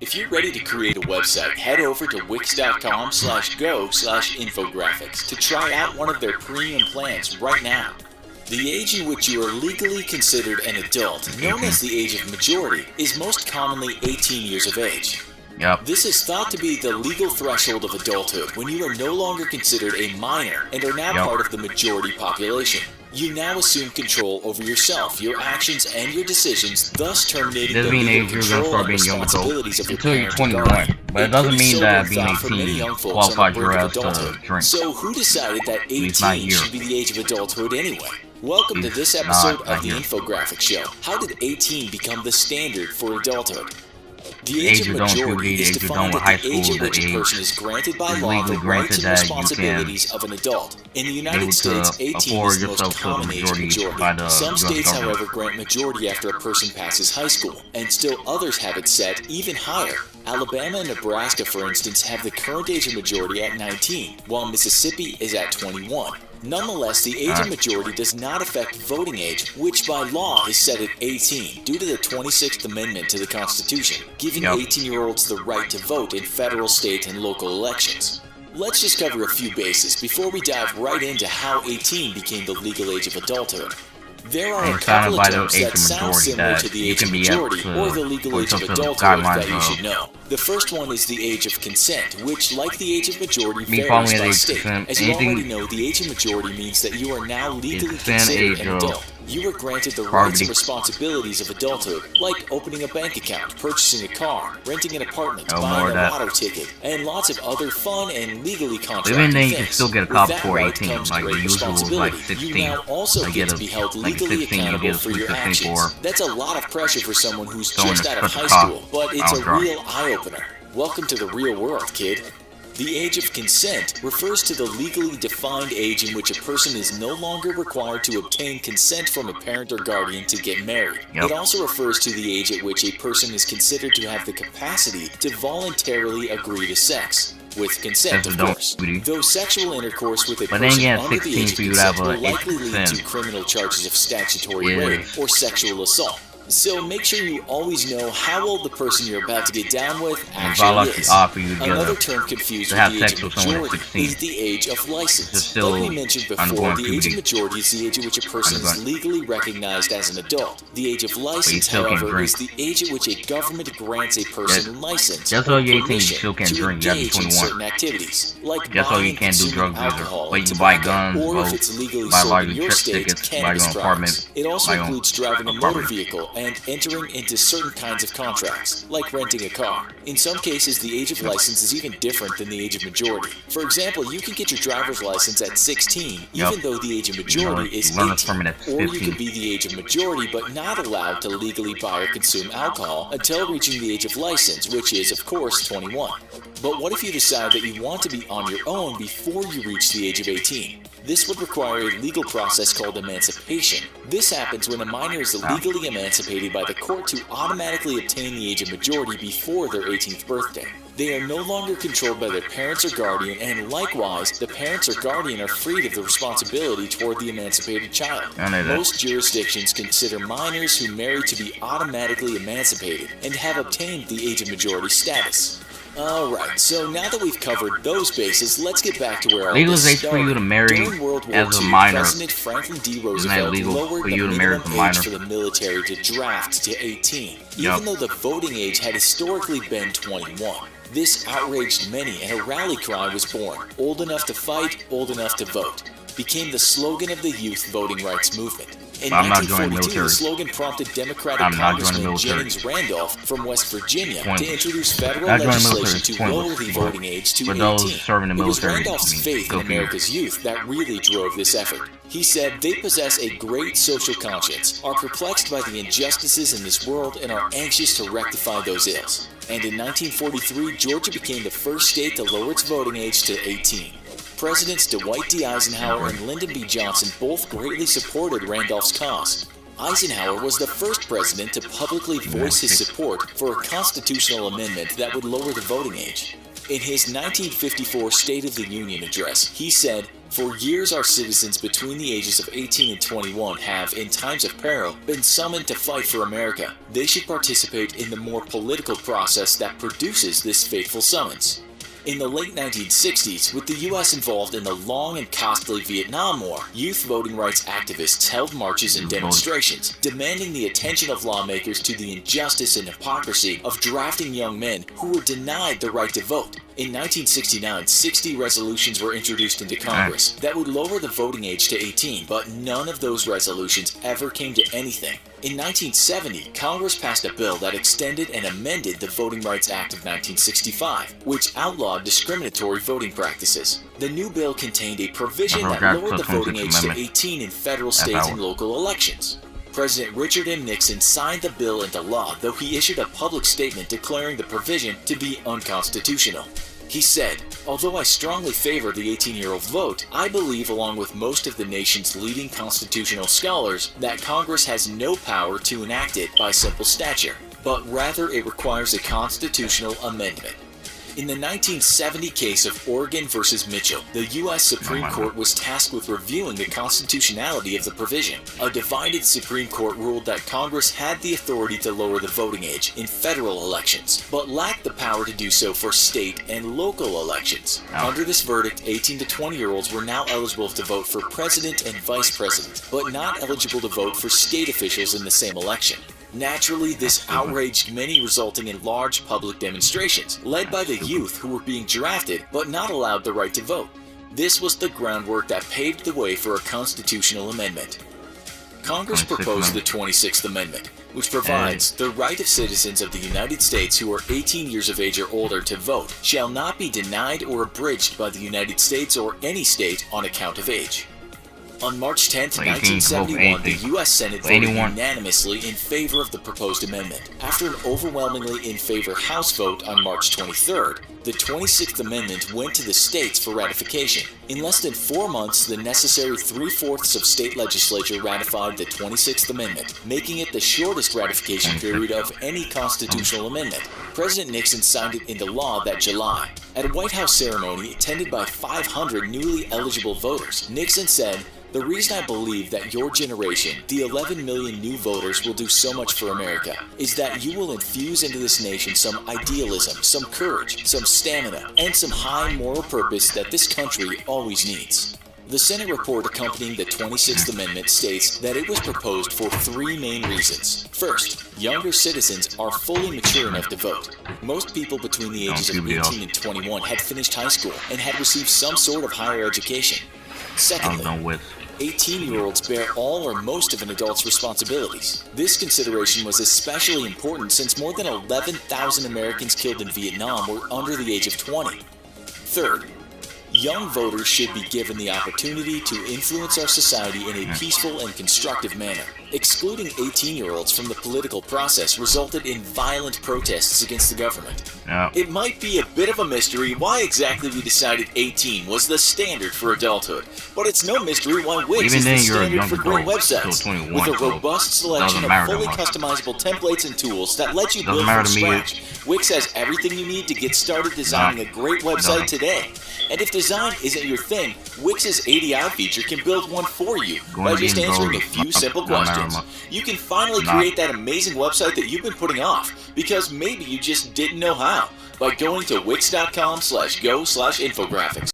If you're ready to create a website, head over to wix.com/go/infographics to try out one of their premium plans right now. The age in which you are legally considered an adult, known as the age of majority, is most commonly 18 years of age. Yep. This is thought to be the legal threshold of adulthood when you are no longer considered a minor and are now part of the majority population. You now assume control over yourself, your actions, and your decisions, thus terminating the legal control and responsibilities of your until you're parent 21. But it doesn't mean that being for many 18 young folks qualifies on the your brink ass of to adulthood. drink. So who decided that least not 18 here. should be the age of adulthood anyway? Welcome to this Not episode of the here. Infographics Show. How did 18 become the standard for adulthood? The age of majority is defined as the age at which a person is granted by law the rights and responsibilities of an adult. In the United States, 18 is the most common age of majority. Some states, however, grant majority after a person passes high school, and still others have it set even higher. Alabama and Nebraska, for instance, have the current age of majority at 19, while Mississippi is at 21. Nonetheless, the age of majority does not affect voting age, which by law is set at 18 due to the 26th Amendment to the Constitution, giving 18-year-olds the right to vote in federal, state, and local elections. Let's just cover a few bases before we dive right into how 18 became the legal age of adulthood. There are a couple of terms that sound similar to the age of majority or the legal age of adulthood that you should know. The first one is the age of consent, which, like the age of majority, varies by state. As you already know, the age of majority means that you are now legally considered an adult. You are granted the rights and responsibilities of adulthood, like opening a bank account, purchasing a car, renting an apartment, buying a lotto ticket, and lots of other fun and legally contracted things. You can still get a cop for 18, comes like the great usual is like 16. You now also I get get to be a, held like legally 16, you accountable get a for your 15 actions. for That's a lot of pressure for someone who's someone just to out of cut the high cop. school, but it's I'll a draw. real eye-opener. Welcome to the real world, kid. The age of consent refers to the legally defined age in which a person is no longer required to obtain consent from a parent or guardian to get married. It also refers to the age at which a person is considered to have the capacity to voluntarily agree to sex. With consent, of course. Though sexual intercourse with a person under the age of consent will likely lead to criminal charges of statutory rape or sexual assault. So make sure you always know how old the person you're about to get down with actually is. Another term confused with the age of majority is the age of license. Like we mentioned before, the age of majority is the age at which a person is legally recognized as an adult. The age of license, however, is the age at which a government grants a person license or permission to engage in certain activities, like buying and consuming alcohol and tobacco, or if it's legally sold in your state, cannabis products. It also includes driving a motor vehicle and entering into certain kinds of contracts, like renting a car. In some cases, the age of license is even different than the age of majority. For example, you can get your driver's license at 16, even though the age of majority is 18. Or you could be the age of majority but not allowed to legally buy or consume alcohol until reaching the age of license, which is, of course, 21. But what if you decide that you want to be on your own before you reach the age of 18? This would require a legal process called emancipation. This happens when a minor is legally emancipated by the court to automatically obtain the age of majority before their 18th birthday. They are no longer controlled by their parents or guardian, and likewise, the parents or guardian are freed of the responsibility toward the emancipated child. Most jurisdictions consider minors who marry to be automatically emancipated and have obtained the age of majority status. Alright, so now that we've covered those bases, let's get back to where all this started. For you to marry During World War as a II, minor. President Franklin D. Roosevelt lowered the minimum age for the military to draft to 18, even though the voting age had historically been 21. This outraged many, and a rally cry was born. Old enough to fight, old enough to vote became the slogan of the youth voting rights movement. In 1942, the slogan prompted Democratic Congressman Jennings Randolph from West Virginia to introduce federal legislation to lower the voting age to 18. It was Randolph's faith in America's youth that really drove this effort. He said, "They possess a great social conscience, are perplexed by the injustices in this world, and are anxious to rectify those ills." And in 1943, Georgia became the first state to lower its voting age to 18. Presidents Dwight D. Eisenhower and Lyndon B. Johnson both greatly supported Randolph's cause. Eisenhower was the first president to publicly voice his support for a constitutional amendment that would lower the voting age. In his 1954 State of the Union address, he said, For years, our citizens between the ages of 18 and 21 have, in times of peril, been summoned to fight for America. They should participate in the more political process that produces this fateful summons. In the late 1960s, with the U.S. involved in the long and costly Vietnam War, youth voting rights activists held marches and demonstrations, demanding the attention of lawmakers to the injustice and hypocrisy of drafting young men who were denied the right to vote. In 1969, 60 resolutions were introduced into Congress that would lower the voting age to 18, but none of those resolutions ever came to anything. In 1970, Congress passed a bill that extended and amended the Voting Rights Act of 1965, which outlawed discriminatory voting practices. The new bill contained a provision that lowered the voting age to 18 in federal, state, and local elections. President Richard M. Nixon signed the bill into law, though he issued a public statement declaring the provision to be unconstitutional. He said, "Although I strongly favor the 18-year-old vote, I believe, along with most of the nation's leading constitutional scholars, that Congress has no power to enact it by simple statute, but rather it requires a constitutional amendment." In the 1970 case of Oregon versus Mitchell, the U.S. Supreme Court was tasked with reviewing the constitutionality of the provision. A divided Supreme Court ruled that Congress had the authority to lower the voting age in federal elections, but lacked the power to do so for state and local elections. Under this verdict, 18 to 20-year-olds were now eligible to vote for president and vice president, but not eligible to vote for state officials in the same election. Naturally, this outraged many, resulting in large public demonstrations, led by the youth who were being drafted but not allowed the right to vote. This was the groundwork that paved the way for a constitutional amendment. Congress proposed the 26th Amendment, which provides the right of citizens of the United States who are 18 years of age or older to vote shall not be denied or abridged by the United States or any state on account of age. On March 10, 1971, the U.S. Senate voted unanimously in favor of the proposed amendment. After an overwhelmingly in favor House vote on March 23rd, the 26th Amendment went to the states for ratification. In less than 4 months, the necessary 3/4 of state legislature ratified the 26th Amendment, making it the shortest ratification period of any constitutional amendment. President Nixon signed it into law that July. At a White House ceremony attended by 500 newly eligible voters, Nixon said, "The reason I believe that your generation, the 11 million new voters, will do so much for America is that you will infuse into this nation some idealism, some courage, some stamina, and some high moral purpose that this country always needs." The Senate report accompanying the 26th Amendment states that it was proposed for 3 main reasons. First, younger citizens are fully mature enough to vote. Most people between the ages of 18 and 21 had finished high school and had received some sort of higher education. Secondly, 18-year-olds bear all or most of an adult's responsibilities. This consideration was especially important since more than 11,000 Americans killed in Vietnam were under the age of 20. Third, young voters should be given the opportunity to influence our society in a peaceful and constructive manner. Excluding 18-year-olds from the political process resulted in violent protests against the government. It might be a bit of a mystery why exactly we decided 18 was the standard for adulthood, but it's no mystery why Wix is the standard for great websites. With a robust selection of fully customizable templates and tools that let you build from scratch, Wix has everything you need to get started designing a great website today. And if design isn't your thing, Wix's ADI feature can build one for you by just answering a few simple questions. You can finally create that amazing website that you've been putting off because maybe you just didn't know how by going to wix.com/go/infographics.